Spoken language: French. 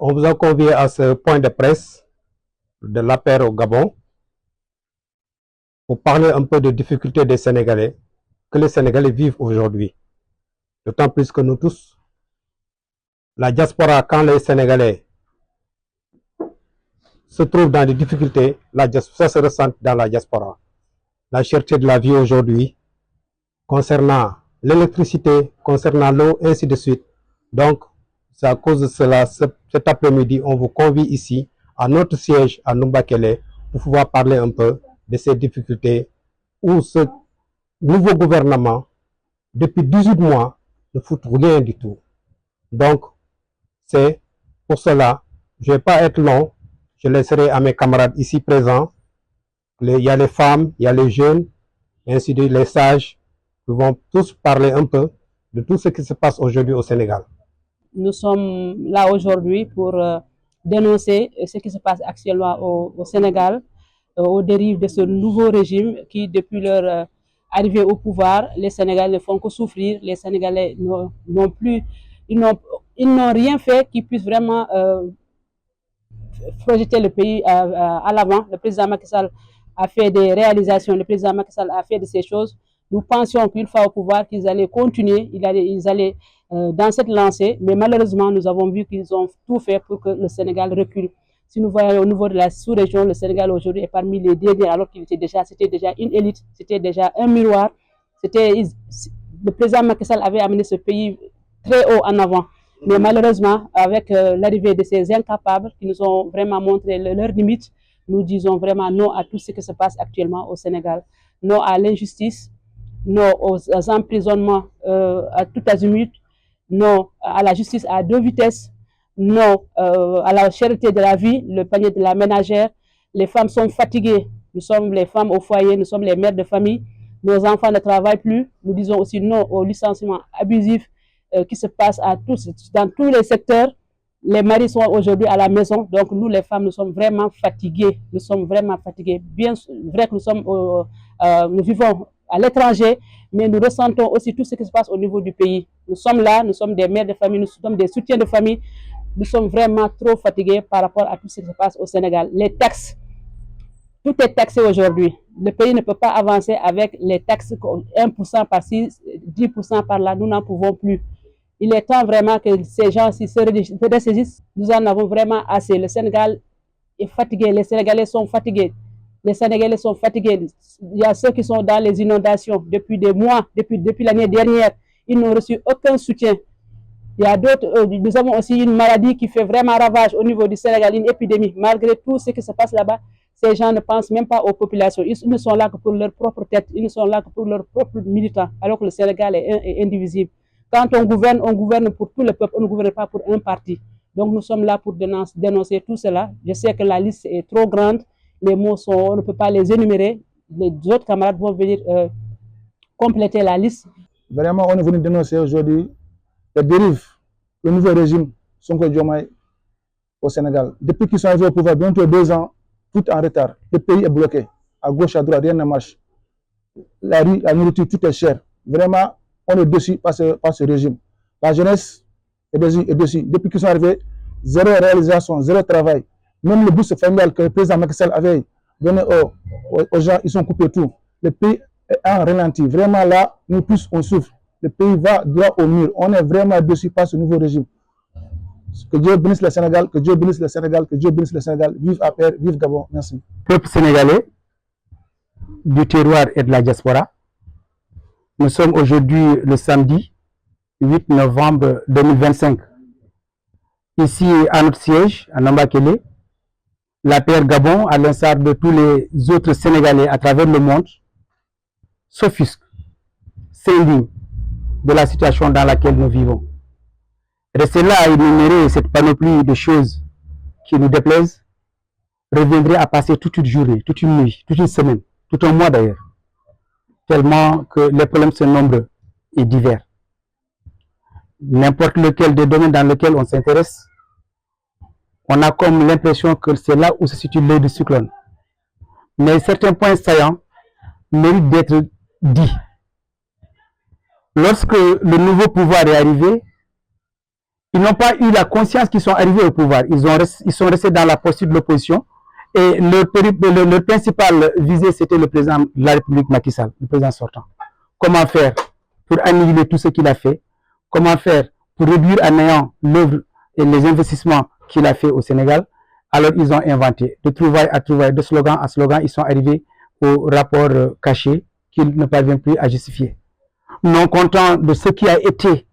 On vous a convié à ce point de presse de l'APR au Gabon pour parler un peu des difficultés des Sénégalais, que les Sénégalais vivent aujourd'hui. D'autant plus que nous tous, la diaspora, quand les Sénégalais se trouvent dans des difficultés, ça se ressent dans la diaspora. La cherté de la vie aujourd'hui, concernant l'électricité, concernant l'eau, ainsi de suite. Donc, c'est à cause de cela, cet après-midi, on vous convie ici, à notre siège à Numbakele, pour pouvoir parler un peu de ces difficultés où ce nouveau gouvernement, depuis 18 mois, ne fout rien du tout. Donc, c'est pour cela, je ne vais pas être long, je laisserai à mes camarades ici présents. Il y a les femmes, il y a les jeunes, ainsi de les sages, qui vont tous parler un peu de tout ce qui se passe aujourd'hui au Sénégal. Nous sommes là aujourd'hui pour dénoncer ce qui se passe actuellement au Sénégal, aux dérives de ce nouveau régime qui, depuis leur arrivée au pouvoir, les Sénégalais ne font que souffrir. Les Sénégalais n'ont plus, ils n'ont rien fait qui puisse vraiment projeter le pays à l'avant. Le président Macky Sall a fait des réalisations, le président Macky Sall a fait de ces choses. Nous pensions qu'une fois au pouvoir, qu'ils allaient continuer, ils allaient dans cette lancée, mais malheureusement, nous avons vu qu'ils ont tout fait pour que le Sénégal recule. Si nous voyons au niveau de la sous-région, le Sénégal aujourd'hui est parmi les derniers, alors qu'il était déjà, c'était déjà une élite, c'était déjà un miroir. Le président Macky Sall avait amené ce pays très haut en avant. Mais malheureusement, avec l'arrivée de ces incapables qui nous ont vraiment montré leurs limites, nous disons vraiment non à tout ce qui se passe actuellement au Sénégal. Non à l'injustice, non aux emprisonnements à tout azimut, non à la justice à deux vitesses, non à la cherté de la vie, le panier de la ménagère. Les femmes sont fatiguées. Nous sommes les femmes au foyer, nous sommes les mères de famille. Nos enfants ne travaillent plus. Nous disons aussi non au licenciement abusif qui se passe dans tous les secteurs. Les maris sont aujourd'hui à la maison, donc nous les femmes, nous sommes vraiment fatiguées. Nous sommes vraiment fatiguées. Bien vrai que nous vivons à l'étranger, mais nous ressentons aussi tout ce qui se passe au niveau du pays. Nous sommes là, nous sommes des mères de famille, nous sommes des soutiens de famille. Nous sommes vraiment trop fatigués par rapport à tout ce qui se passe au Sénégal. Les taxes, tout est taxé aujourd'hui. Le pays ne peut pas avancer avec les taxes 1% par-ci, 10% par-là. Nous n'en pouvons plus. Il est temps vraiment que ces gens-ci se ressaisissent. Nous en avons vraiment assez. Le Sénégal est fatigué. Les Sénégalais sont fatigués. Les Sénégalais sont fatigués. Il y a ceux qui sont dans les inondations depuis des mois, depuis l'année dernière. Ils n'ont reçu aucun soutien. Il y a d'autres, nous avons aussi une maladie qui fait vraiment ravage au niveau du Sénégal, une épidémie. Malgré tout ce qui se passe là-bas, ces gens ne pensent même pas aux populations. Ils ne sont là que pour leur propre tête. Ils ne sont là que pour leurs propres militants, alors que le Sénégal est indivisible. Quand on gouverne pour tout le peuple, on ne gouverne pas pour un parti. Donc nous sommes là pour dénoncer tout cela. Je sais que la liste est trop grande, les mots on ne peut pas les énumérer. Les autres camarades vont venir compléter la liste. Vraiment, on est venu dénoncer aujourd'hui les dérives, le nouveau régime Sonko Diomaye au Sénégal. Depuis qu'ils sont arrivés au pouvoir, bientôt 2 ans, tout en retard. Le pays est bloqué. À gauche, à droite, rien ne marche. La rue, la nourriture, tout est cher. Vraiment, on est déçu par ce régime. La jeunesse est déçue. Depuis qu'ils sont arrivés, zéro réalisation, zéro travail. Même le bourse familial que le président Macky Sall avait donné aux gens, ils ont coupé tout. Le pays est en ralenti. Vraiment là, nous tous, on souffre. Le pays va droit au mur. On est vraiment déçu par ce nouveau régime. Que Dieu bénisse le Sénégal, que Dieu bénisse le Sénégal, que Dieu bénisse le Sénégal. Vive APR, vive Gabon. Merci. Peuple sénégalais du terroir et de la diaspora, nous sommes aujourd'hui le samedi 8 novembre 2025. Ici, à notre siège, à Numbakele, l'APR Gabon, à l'instar de tous les autres Sénégalais à travers le monde, s'offusque, s'indigne de la situation dans laquelle nous vivons. Rester là à énumérer cette panoplie de choses qui nous déplaisent reviendrait à passer toute une journée, toute une nuit, toute une semaine, tout un mois d'ailleurs, tellement que les problèmes sont nombreux et divers. N'importe lequel des domaines dans lesquels on s'intéresse, on a comme l'impression que c'est là où se situe l'œil du cyclone. Mais certains points saillants méritent d'être dits. Lorsque le nouveau pouvoir est arrivé, Ils n'ont pas eu la conscience qu'ils sont arrivés au pouvoir. Ils sont restés dans la posture de l'opposition. Et leur principal visée, c'était le président de la République Macky Sall, le président sortant. Comment faire pour annihiler tout ce qu'il a fait? Comment faire pour réduire à néant l'œuvre et les investissements qu'il a fait au Sénégal? Alors ils ont inventé, de trouvaille à trouvaille, de slogan à slogan, ils sont arrivés au rapport caché qu'ils ne parviennent plus à justifier. Non content de ce qui a été